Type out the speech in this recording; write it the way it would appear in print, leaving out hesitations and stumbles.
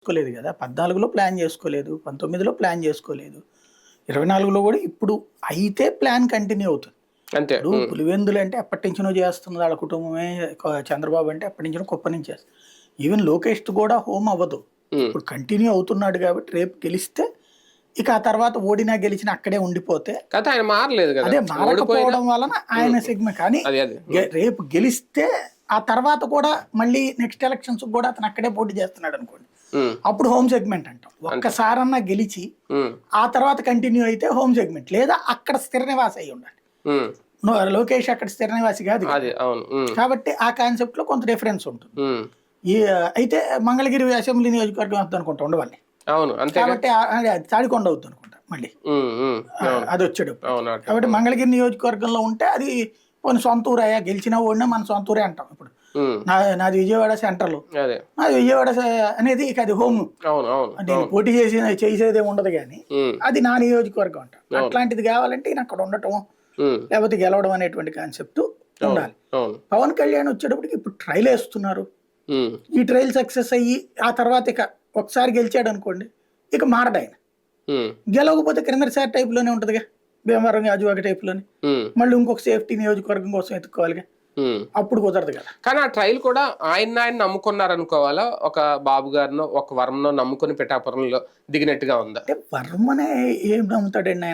చేసుకోలేదు కదా! 14లో ప్లాన్ చేసుకోలేదు. 19లో ప్లాన్ చేసుకోలేదు. 24లో కూడా ఇప్పుడు అయితే ప్లాన్ కంటిన్యూ అవుతుంది. అంతే. ఇప్పుడు పులివెందులంటే ఎప్పటినుంచో చేస్తున్నది ఆళ్ళ కుటుంబమే. చంద్రబాబు అంటే ఎప్పటినుంచో కుప్ప నుంచి చేస్తుంది. ఈవెన్ లోకేష్‌ది కూడా హోమ్ అవ్వదు. ఇప్పుడు కంటిన్యూ అవుతున్నాడు కాబట్టి రేపు గెలిస్తే ఇక ఆ తర్వాత ఓడినా గెలిచినా అక్కడే ఉండిపోతే కాతే ఆయన మారలేదు కదా! అదే ఓడిపోయినా మారకపోవడం వలన ఆయన సెగ్మెంట్ కానీ అది. అది. రేపు గెలిస్తే ఆ తర్వాత కూడా మళ్ళీ నెక్స్ట్ ఎలక్షన్స్ కూడా అతను అక్కడే పోటీ చేస్తున్నాడు అనుకోండి. అప్పుడు హోమ్ సెగ్మెంట్ అంటాం. ఒక్కసారన్నా గెలిచి ఆ తర్వాత కంటిన్యూ అయితే హోమ్ సెగ్మెంట్ లేదా అక్కడ స్థిర నివాసి అయి ఉండాలి. లోకేష్ అక్కడ స్థిర నివాసి కాదు కదా. అది అవును. కాబట్టి ఆ కాన్సెప్ట్ లో కొంత డిఫరెన్స్ ఉంటుంది. అయితే మంగళగిరి అసెంబ్లీ నియోజకవర్గం వద్ద అనుకుంటా ఉండవాలి. అవును అంతే. కాబట్టి తాడికొండ అవుతుంది అనుకుంటా మళ్ళీ అది వచ్చాడు. కాబట్టి మంగళగిరి నియోజకవర్గంలో ఉంటే అది కొన్ని సొంత ఊరు అయ్యా గెలిచినా ఓడినా మన సొంత ఊరే అంటాం. ఇప్పుడు నాది విజయవాడ సెంట్రల్, నాది విజయవాడ అనేది ఇక అది హోమ్. నేను పోటీ చేసేదే ఉండదు కానీ అది నా నియోజకవర్గం అంట. అట్లాంటిది కావాలంటే ఈయన అక్కడ ఉండటం లేకపోతే గెలవడం అనేటువంటి కాన్సెప్ట్ ఉండాలి. పవన్ కళ్యాణ్ వచ్చేటప్పటికి ఇప్పుడు ట్రైల్ వేస్తున్నారు. ఈ ట్రైల్ సక్సెస్ అయ్యి ఆ తర్వాత ఇక ఒకసారి గెలిచాడు అనుకోండి ఇక మారడు ఆయన. గెలవకపోతే క్రిందసారి టైప్ లోనే ఉంటదిగా, భీమవరం గాజువాక టైప్ లోనే మళ్ళీ ఇంకొక సేఫ్టీ నియోజకవర్గం కోసం ఎత్తుకోవాలిగా. అప్పుడు కుదరదు కదా. కానీ ఆ ట్రైల్ కూడా ఆయన నమ్ముకున్నారు అనుకోవాలా? ఒక బాబు గారినో ఒక వర్మనో నమ్ముకుని పిఠాపురంలో దిగినట్టుగా ఉందా? వర్మనే ఏం నమ్ముతాడండి ఆయన?